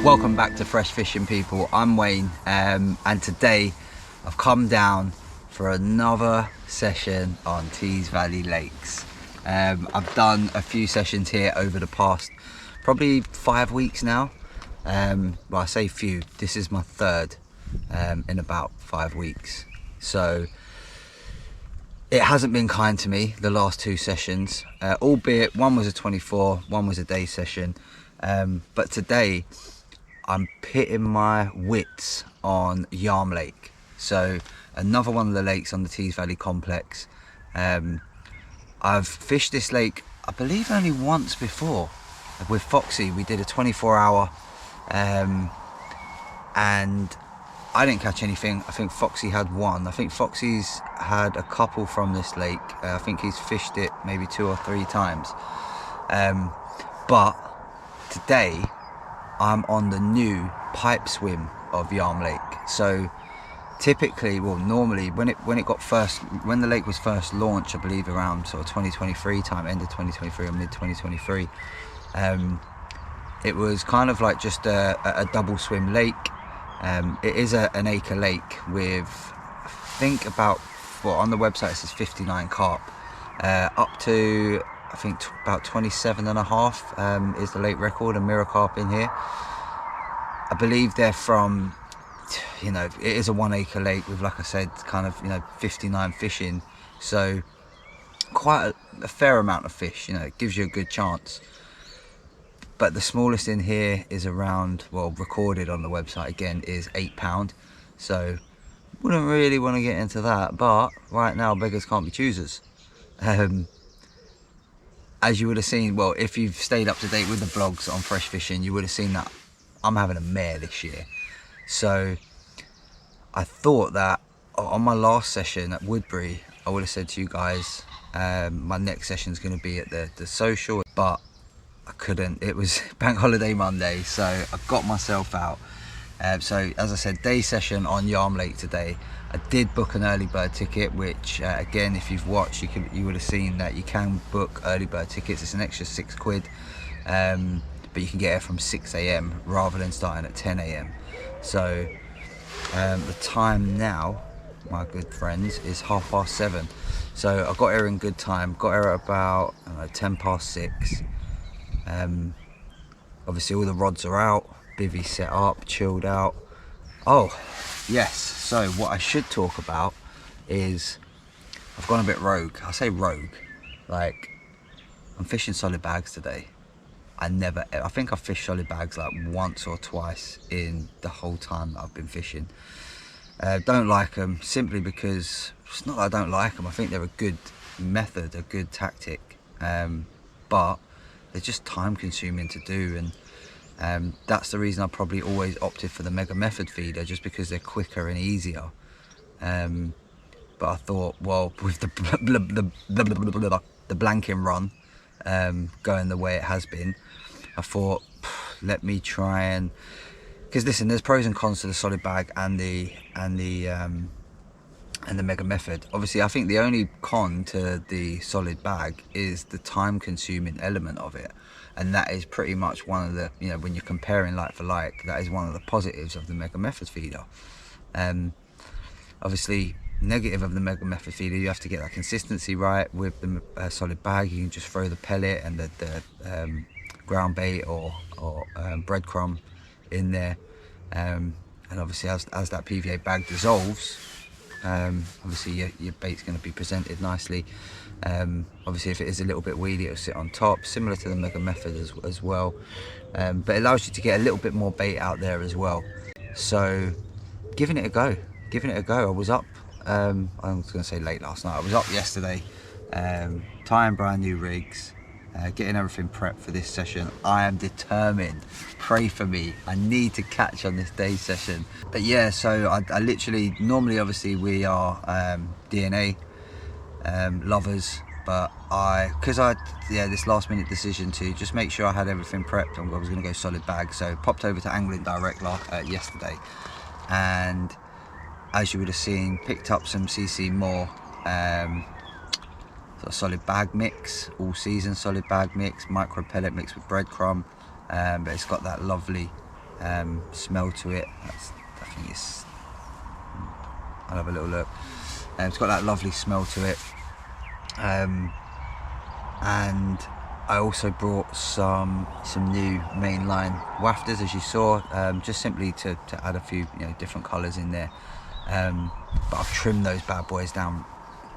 Welcome back to Fresh Fishing, people. I'm Wayne, and today I've come down for another session on Tees Valley Lakes. I've done a few sessions here over the past probably 5 weeks now. Well, I say few, this is my third in about 5 weeks. So it hasn't been kind to me, the last 2 sessions, albeit one was a 24, one was a day session. But today I'm pitting my wits on Yarm Lake. So another one of the lakes on the Tees Valley complex. I've fished this lake, I believe, only once before with Foxy. We did a 24-hour and I didn't catch anything. I think Foxy had one. I think Foxy's had a couple from this lake. I think he's fished it maybe 2 or 3 times. But today I'm on the new pipe swim of Yarm Lake. So typically, well, normally when the lake was first launched, I believe around sort of 2023 time, end of 2023 or mid 2023, it was kind of like just a double swim lake. It is an acre lake with, I think, about, well, on the website it says 59 carp, up to I think about 27 and a half is the lake record, and mirror carp in here. I believe they're from, you know, it is a 1 acre lake with, like I said, kind of, you know, 59 fish in, so quite a fair amount of fish. You know, it gives you a good chance. But the smallest in here is around, well, recorded on the website again, is 8 pound. So wouldn't really want to get into that, but right now beggars can't be choosers. As you would have seen, well, if you've stayed up to date with the vlogs on Fresh Fishing, you would have seen that I'm having a mare this year. So I thought that on my last session at Woodbury, I would have said to you guys, my next session is going to be at the social, but I couldn't. It was Bank Holiday Monday, so I got myself out. So as I said, day session on Yarm Lake today. I did book an early bird ticket, which again, if you've watched, you would have seen that you can book early bird tickets. It's an extra £6, but you can get here from 6 AM rather than starting at 10 AM. So the time now, my good friends, is 7:30. So I got here in good time. Got here at about 6:10. Obviously all the rods are out, bivvy set up, chilled out. Oh yes, so what I should talk about is I've gone a bit rogue. I say rogue, like I'm fishing solid bags today. I think I've fished solid bags like once or twice in the whole time that I've been fishing. Don't like them simply because, it's not that I don't like them, I think they're a good method, a good tactic, but they're just time consuming to do, and that's the reason I probably always opted for the mega method feeder, just because they're quicker and easier. But I thought, well, with the blanking run going the way it has been, I thought, let me try and, because listen, there's pros and cons to the solid bag and the mega method. Obviously, I think the only con to the solid bag is the time consuming element of it, and that is pretty much one of the, you know, when you're comparing like for like, that is one of the positives of the mega method feeder. Obviously, negative of the mega method feeder, you have to get that consistency right. With the solid bag, you can just throw the pellet and the ground bait or breadcrumb in there, and obviously as that PVA bag dissolves, obviously your bait's going to be presented nicely. Obviously if it is a little bit weedy, it'll sit on top, similar to the mega method as well, but it allows you to get a little bit more bait out there as well. So giving it a go. I was up, I was going to say late last night, I was up yesterday, tying brand new rigs, getting everything prepped for this session. I am determined. Pray for me. I need to catch on this day session. But yeah, so I literally, normally obviously we are DNA lovers, but this last minute decision to just make sure I had everything prepped, and I was going to go solid bag. So popped over to Angling Direct yesterday, and as you would have seen, picked up some CC Moore sort of solid bag mix, all season solid bag mix, micro pellet mix with breadcrumb, but it's got that lovely smell to it. I think it's, I'll have a little look. It's got that lovely smell to it. And I also brought some new mainline wafters, as you saw, just simply to add a few different colours in there. But I've trimmed those bad boys down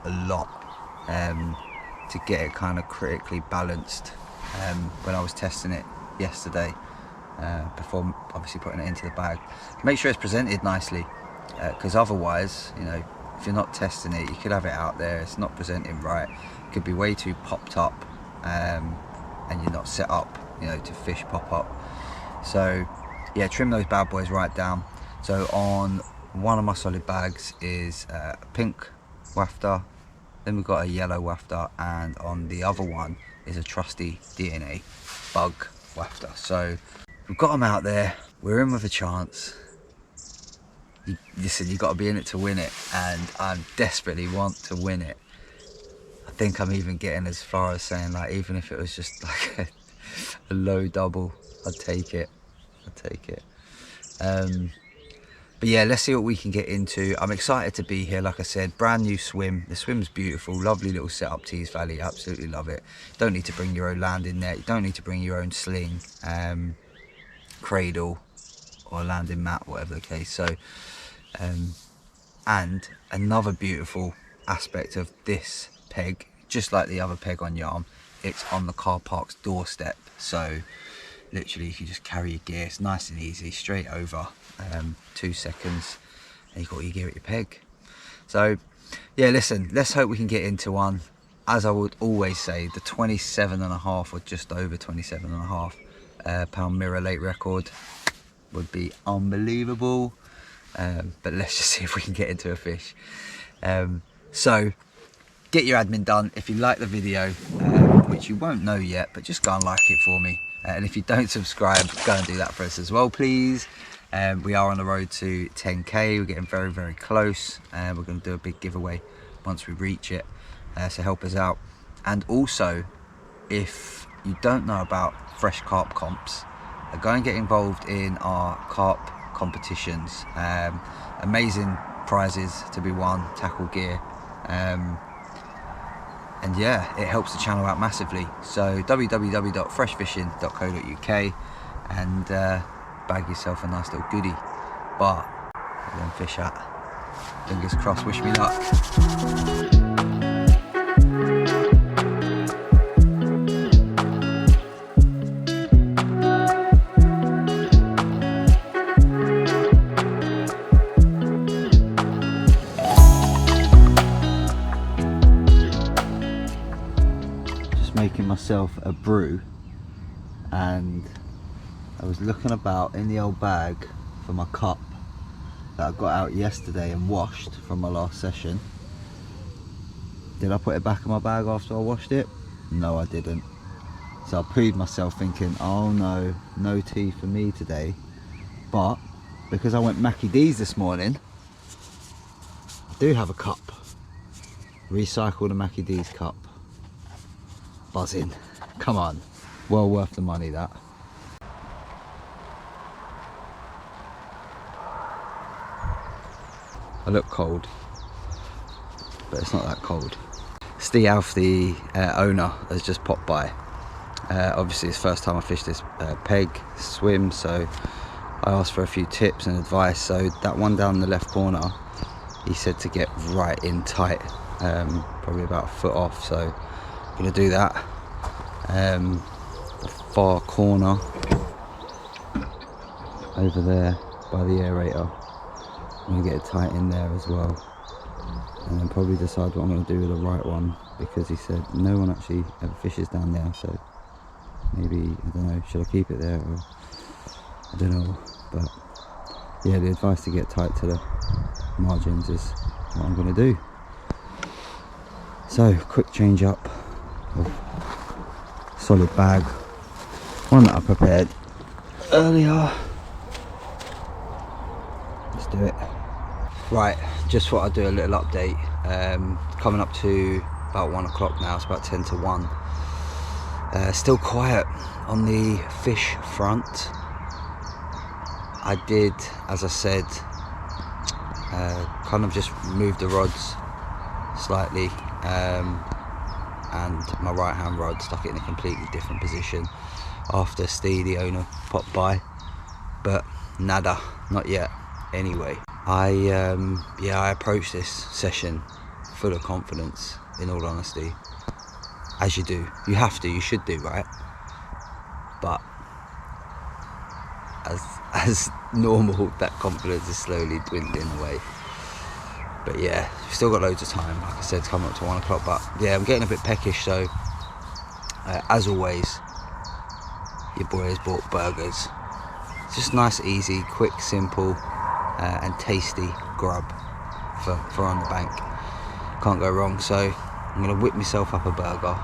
a lot to get it kind of critically balanced when I was testing it yesterday, before obviously putting it into the bag. Make sure it's presented nicely, because otherwise, if you're not testing it, you could have it out there, it's not presenting right, it could be way too popped up, and you're not set up to fish pop up. So yeah, trim those bad boys right down. So on one of my solid bags is a pink wafter, then we've got a yellow wafter, and on the other one is a trusty DNA bug wafter. So we've got them out there, we're in with a chance. Listen, you've got to be in it to win it, and I desperately want to win it. I think I'm even getting as far as saying, like, even if it was just like a low double, I'd take it. But yeah, let's see what we can get into. I'm excited to be here. Like I said, brand new swim. The swim's beautiful, lovely little setup, Tees Valley, absolutely love it. Don't need to bring your own landing net, you don't need to bring your own sling, cradle or landing mat, whatever the case. So and another beautiful aspect of this peg, just like the other peg on Yarm, it's on the car park's doorstep. So literally you can just carry your gear, it's nice and easy, straight over, 2 seconds and you've got your gear at your peg. So yeah, listen, let's hope we can get into one. As I would always say, the 27.5 or just over 27.5 pound Mirror Lake record would be unbelievable. But let's just see if we can get into a fish. So get your admin done. If you like the video, which you won't know yet, but just go and like it for me. And if you don't subscribe, go and do that for us as well, please. We are on the road to 10k. We're getting very, very close. We're going to do a big giveaway once we reach it, so help us out. And also, if you don't know about fresh carp comps, go and get involved in our carp competitions. Amazing prizes to be won, tackle gear, and yeah, it helps the channel out massively. So www.freshfishing.co.uk and bag yourself a nice little goodie. But we're going to fish at. Fingers crossed, wish me luck. Making myself a brew, and I was looking about in the old bag for my cup that I got out yesterday and washed from my last session. Did I put it back in my bag after I washed it? No, I didn't. So I proved myself thinking, oh no, no tea for me today. But because I went Mackie D's this morning, I do have a cup. Recycle the Mackie D's cup. Buzzing, come on, well worth the money that. I look cold, but it's not that cold. Steve Alf, the owner, has just popped by. Obviously it's the first time I fished this peg swim, so I asked for a few tips and advice. So that one down the left corner, he said to get right in tight, probably about a foot off, so gonna do that. The far corner over there by the aerator, I'm gonna get it tight in there as well, and then probably decide what I'm gonna do with the right one, because he said no one actually ever fishes down there, so maybe, I don't know, should I keep it there, or I don't know. But yeah, the advice to get tight to the margins is what I'm gonna do. So quick change up of solid bag, one that I prepared earlier. Let's do it. Right, just thought I'd do a little update. Coming up to about 1 o'clock now, it's about 10 to 1. Still quiet on the fish front. I did, as I said, kind of just moved the rods slightly, and my right hand rod stuck it in a completely different position after Steve, the owner, popped by, but nada, not yet. Anyway, I approached this session full of confidence, in all honesty, as you do. You have to, you should do, right? But as normal, that confidence is slowly dwindling away. But yeah, we've still got loads of time. Like I said, it's coming up to 1 o'clock, but yeah, I'm getting a bit peckish, so as always, your boy has bought burgers. It's just nice, easy, quick, simple, and tasty grub for on the bank. Can't go wrong. So I'm gonna whip myself up a burger,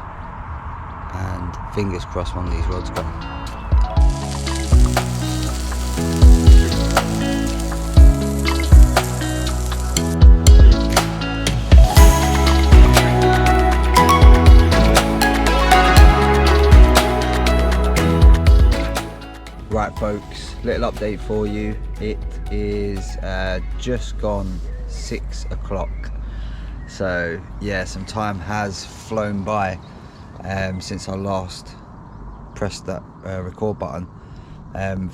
and fingers crossed one of these rods go. Right folks, little update for you. It is just gone 6 o'clock. So yeah, some time has flown by since I last pressed that record button.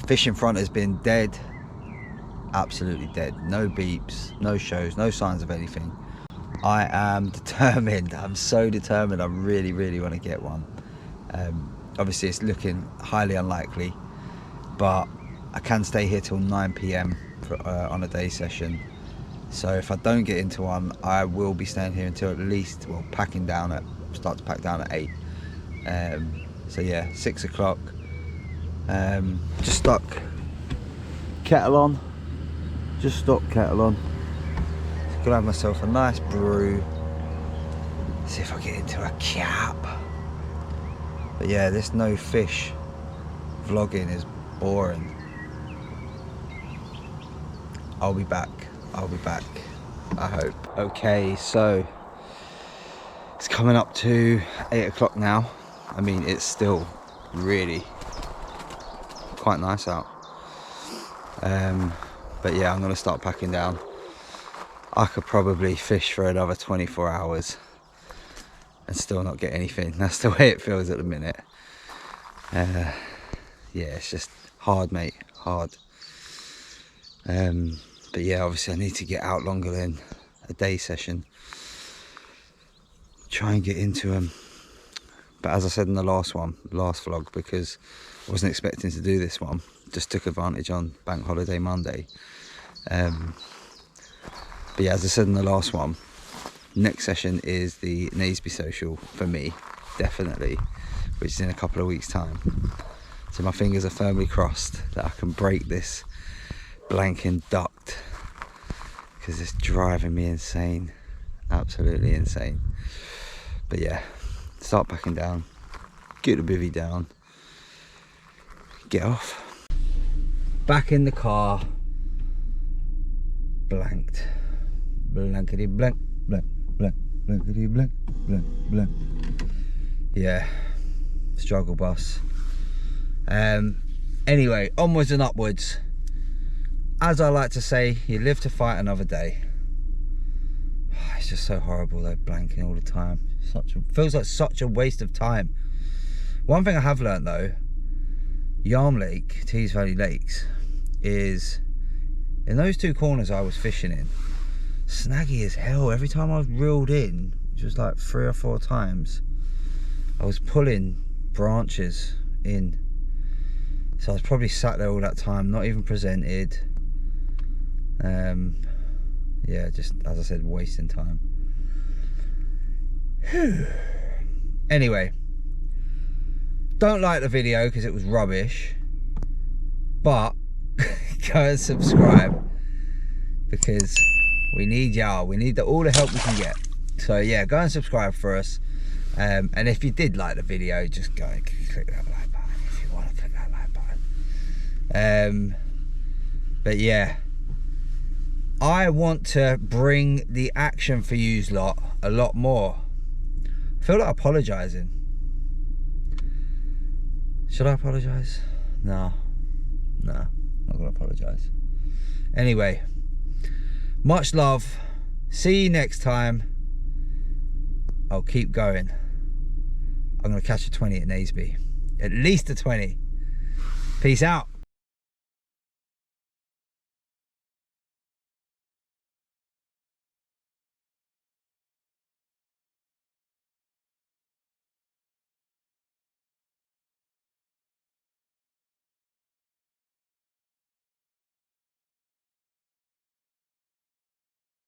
Fishing front has been dead, absolutely dead. No beeps, no shows, no signs of anything. I am determined, I'm so determined, I really want to get one. Obviously it's looking highly unlikely, but I can stay here till 9 PM on a day session. So if I don't get into one, I will be staying here until at least, well, start to pack down at 8. So yeah, 6 o'clock. Just stuck kettle on. Just stopped kettle on. Gonna have myself a nice brew. See if I get into a cap. But yeah, this no fish vlogging is boring. I'll be back, I hope. Okay, so it's coming up to 8 o'clock now. I mean, it's still really quite nice out. But yeah, I'm gonna start packing down. I could probably fish for another 24 hours and still not get anything. That's the way it feels at the minute. Yeah, it's just hard, mate, hard. But yeah, obviously I need to get out longer than a day session. Try and get into them. But as I said in the last vlog, because I wasn't expecting to do this one, just took advantage on Bank Holiday Monday. But yeah, as I said in the last one, next session is the Naseby social for me, definitely, which is in a couple of weeks' time. So my fingers are firmly crossed that I can break this blanking duct, because it's driving me insane, absolutely insane. But yeah, start packing down, get the bivvy down, get off. Back in the car, blanked, blankety blank, blank, blank, blankety blank, blank, blank. Yeah, struggle bus. Anyway, onwards and upwards. As I like to say, you live to fight another day. It's just so horrible though, blanking all the time. Feels like such a waste of time. One thing I have learnt though, Yarm Lake, Tees Valley Lakes, is in those two corners I was fishing in, snaggy as hell. Every time I've reeled in, which was like 3 or 4 times, I was pulling branches in. So I was probably sat there all that time, not even presented. Yeah, just as I said, wasting time. Whew. Anyway, don't like the video because it was rubbish, but go and subscribe, because we need y'all. We need all the help we can get. So yeah, go and subscribe for us. And if you did like the video, just go and click that like button if you want to click that like button. But yeah, I want to bring the action for yous lot a lot more. I feel like apologising. Should I apologise? No. not gonna apologise. Anyway, much love. See you next time. I'll keep going. I'm gonna catch a 20 at Naseby. At least a 20. Peace out.